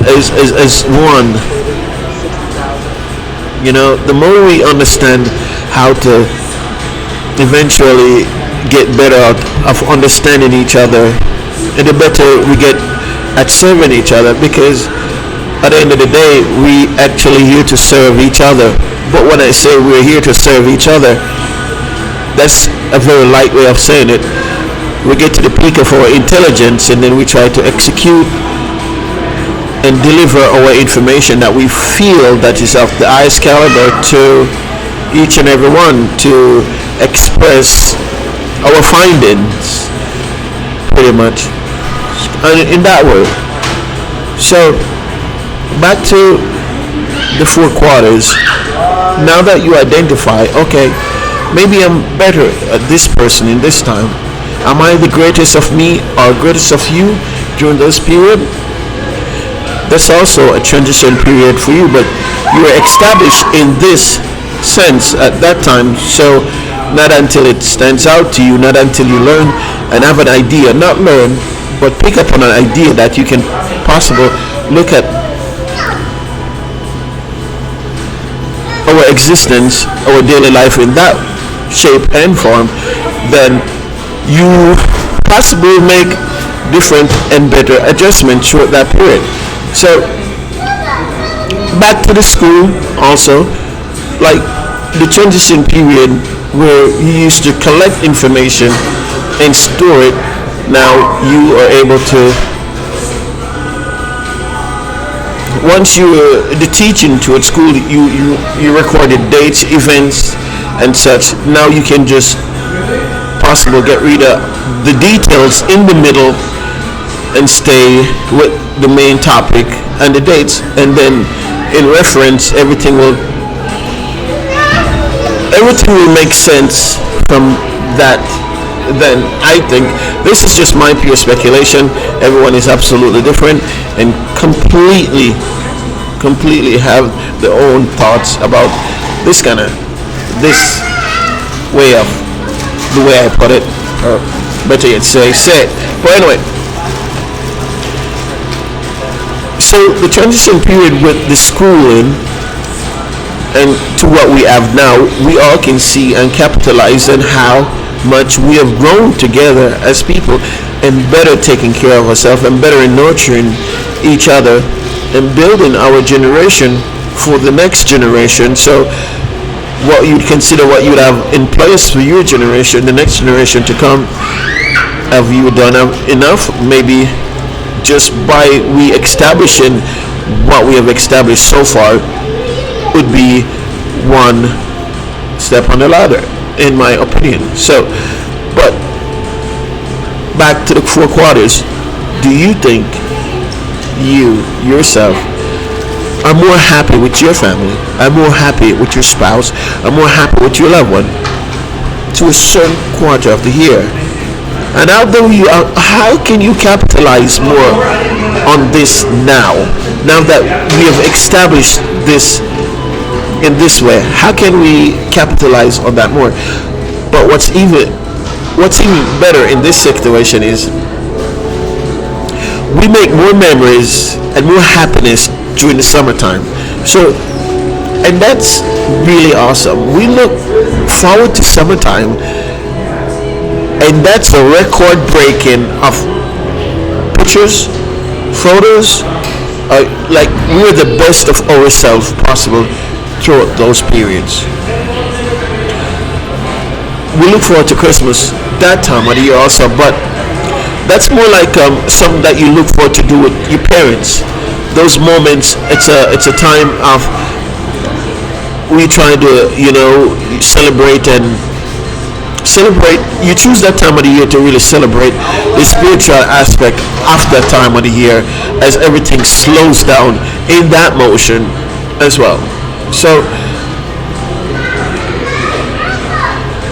as one. The more we understand how to eventually get better out of understanding each other, and the better we get at serving each other, because at the end of the day we actually here to serve each other. But when I say we're here to serve each other, that's a very light way of saying it. We get to the peak of our intelligence, and then we try to execute and deliver our information that we feel that is of the highest caliber to each and every one, to express our findings, pretty much, and in that way. So back to the four quarters. Now that you identify, okay, maybe I'm better at this person in this time. Am I the greatest of me or greatest of you during this period? That's also a transition period for you, but you were established in this sense at that time. So not until it stands out to you, not until you learn and have an idea, not learn, but pick up on an idea that you can possibly look at our existence, our daily life in that shape and form, then you possibly make different and better adjustments throughout that period. So back to the school also, like the transition period where you used to collect information and store it. Now you are able to, once you the teaching to at school, you recorded dates, events and such. Now you can just possibly get rid of the details in the middle and stay with the main topic and the dates, and then in reference everything will make sense from that. Then I think this is just my pure speculation. Everyone is absolutely different and completely have their own thoughts about this way of the way I put it, or better yet say it. But anyway, so the transition period with the schooling and to what we have now, we all can see and capitalize on how much we have grown together as people, and better taking care of ourselves and better nurturing each other and building our generation for the next generation. So what you'd consider, what you'd have in place for your generation, the next generation to come, have you done enough? Maybe just by we establishing what we have established so far would be one step on the ladder, in my opinion. So, but back to the four quarters, do you think you yourself are more happy with your family, are more happy with your spouse, are more happy with your loved one to a certain quarter of the year? And how can you capitalize more on this now that we have established this in this way? How can we capitalize on that more? But what's even better in this situation is we make more memories and more happiness during the summertime. So, and that's really awesome. We look forward to summertime, and that's a record breaking of pictures, photos. Like we're the best of ourselves possible throughout those periods. We look forward to Christmas that time of the year also, but that's more like something that you look forward to do with your parents. Those moments, it's a time of we try to celebrate. You choose that time of the year to really celebrate the spiritual aspect of that time of the year, as everything slows down in that motion as well. So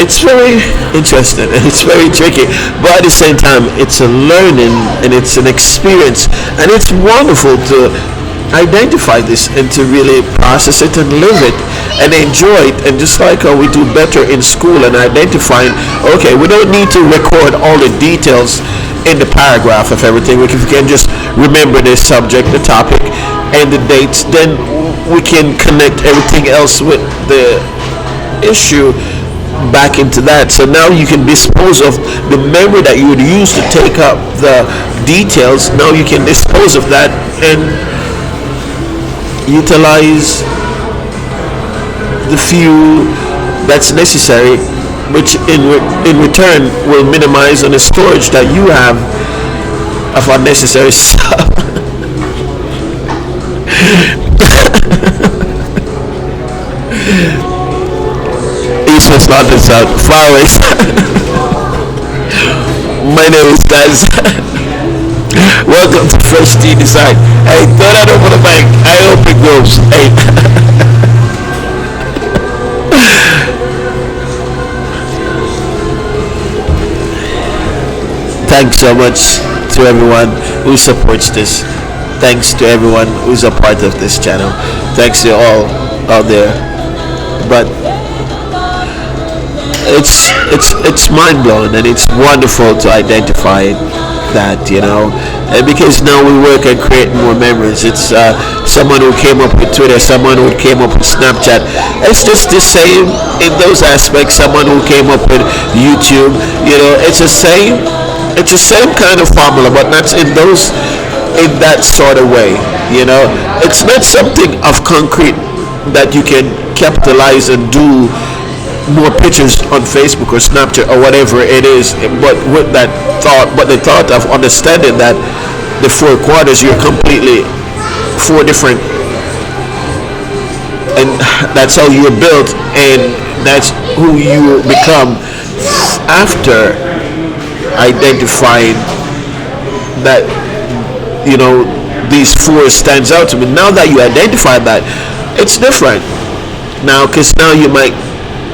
it's very interesting and it's very tricky, but at the same time it's a learning and it's an experience, and it's wonderful to identify this and to really process it and live it and enjoy it. And just like how we do better in school and identifying, okay, we don't need to record all the details in the paragraph of everything. If we can just remember the subject, the topic, and the dates, then we can connect everything else with the issue back into that. So now you can dispose of the memory that you would use to take up the details. Now you can dispose of that and utilize the few that's necessary, which in return will minimize on the storage that you have of unnecessary stuff. East West London South Flowers. My name is Daz. Welcome to Freshteadesign. Hey, throw that over the mic. I hope it goes. Hey. Thanks so much to everyone who supports this. Thanks to everyone who's a part of this channel. Thanks to all out there. But it's mind blowing, and it's wonderful to identify that, and because now we work and create more memories. It's someone who came up with Twitter, someone who came up with Snapchat. It's just the same in those aspects. Someone who came up with YouTube. It's the same. It's the same kind of formula, but not in that sort of way. It's not something of concrete that you can capitalize and do more pictures on Facebook or Snapchat or whatever it is, but with that thought, but the thought of understanding that the four quarters, you're completely four different, and that's how you're built, and that's who you become after identifying that these four stands out to me. Now that you identify that, it's different now, because now you might,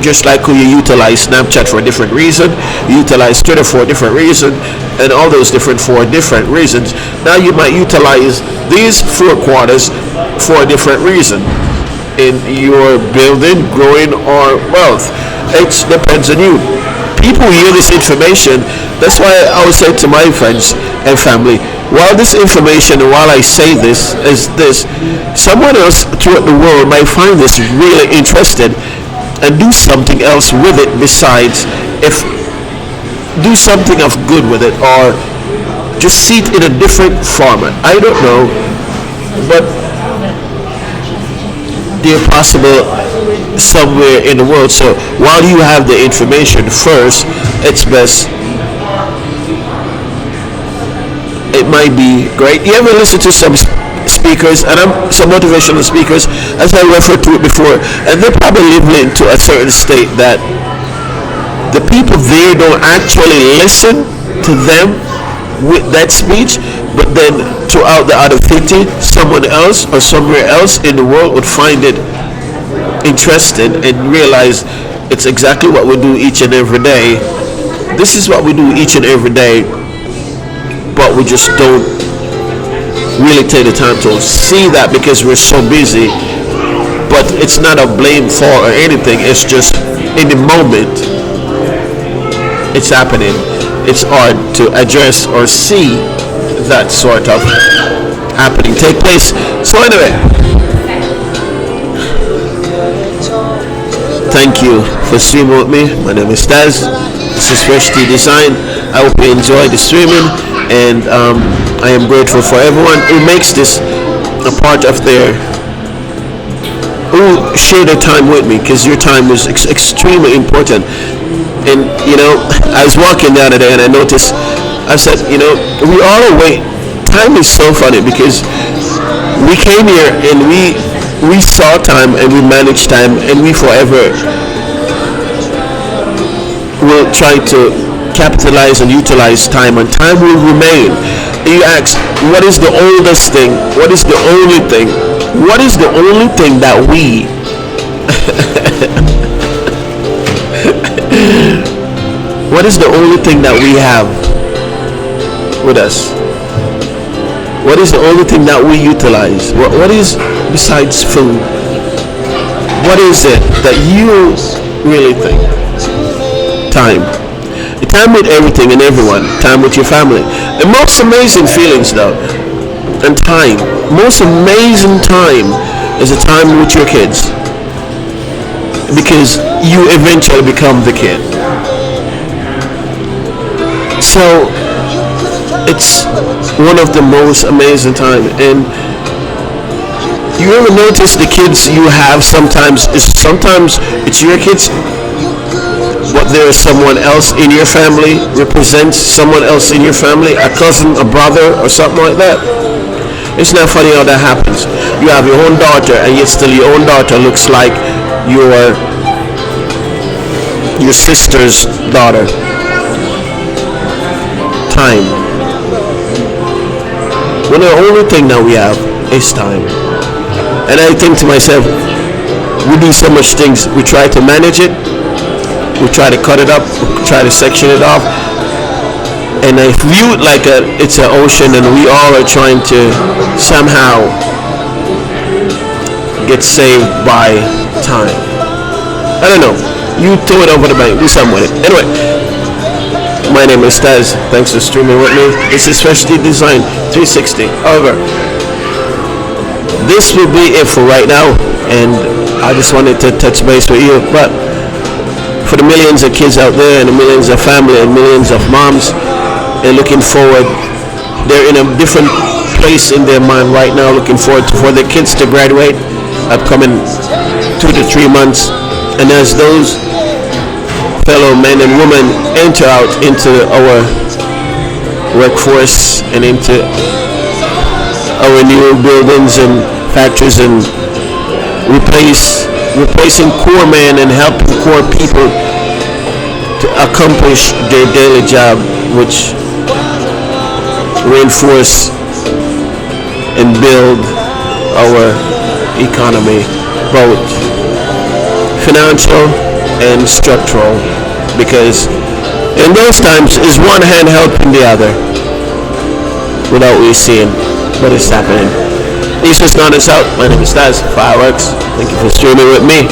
just like who you utilize Snapchat for a different reason, you utilize Twitter for a different reason, and all those different for different reasons. Now you might utilize these four quarters for a different reason in your building, growing, or wealth. It depends on you. People hear this information. That's why I always say to my friends and family, while this information and while I say this is this, someone else throughout the world might find this really interesting and do something else with it besides, if do something of good with it, or just see it in a different format. I don't know, but they're possible somewhere in the world. So while you have the information first, it's best. It might be great. You ever listen to some speakers, and some motivational speakers, as I referred to it before, and they probably live into a certain state that the people there don't actually listen to them with that speech, but then throughout the other 50, someone else or somewhere else in the world would find it interesting and realize it's exactly what we do each and every day. This is what we do each and every day, but we just don't really take the time to see that because we're so busy. But it's not a blame for or anything. It's just in the moment it's happening. It's hard to address or see that sort of happening take place. So anyway, thank you for streaming with me. My name is Taz. This is Freshteadesign. I hope you enjoy the streaming, and I am grateful for everyone who makes this a part of their, who share their time with me, because your time is extremely important. And I was walking the other day and I noticed, I said, we all await. Time is so funny because we came here and we saw time and we managed time, and we forever will try to capitalize and utilize time, and time will remain. You ask, what is the oldest thing? What is the only thing? What is the only thing that we what is the only thing that we have with us? What is the only thing that we utilize? What is, besides food, what is it that you really think? Time. Time with everything and everyone. Time with your family. The most amazing feelings though, and time, most amazing time is the time with your kids, because you eventually become the kid. So it's one of the most amazing times. And you ever notice the kids you have sometimes it's your kids, but there is someone else in your family, represents someone else in your family, a cousin, a brother, or something like that. It's not funny how that happens. You have your own daughter, and yet still your own daughter looks like your sister's daughter. Time. Well, the only thing that we have is time. And I think to myself, we do so much things. We try to manage it. We try to cut it up. We try to section it off. And I view it like it's an ocean, and we all are trying to somehow get saved by time. I don't know. You throw it over the bank. Do something with it. Anyway, my name is Taz. Thanks for streaming with me. This is Freshteadesign 360. However, this will be it for right now, and I just wanted to touch base with you. But for the millions of kids out there, and the millions of family, and millions of moms, they're looking forward. They're in a different place in their mind right now, looking forward for their kids to graduate upcoming 2 to 3 months. And as those fellow men and women enter out into our workforce and into our new buildings and factories, and replacing core men and helping core people to accomplish their daily job, which reinforce and build our economy, both financial and structural, because in those times is one hand helping the other without we seeing, but it's happening. East is not us out. My name is Taz. Fireworks. Thank you for streaming with me.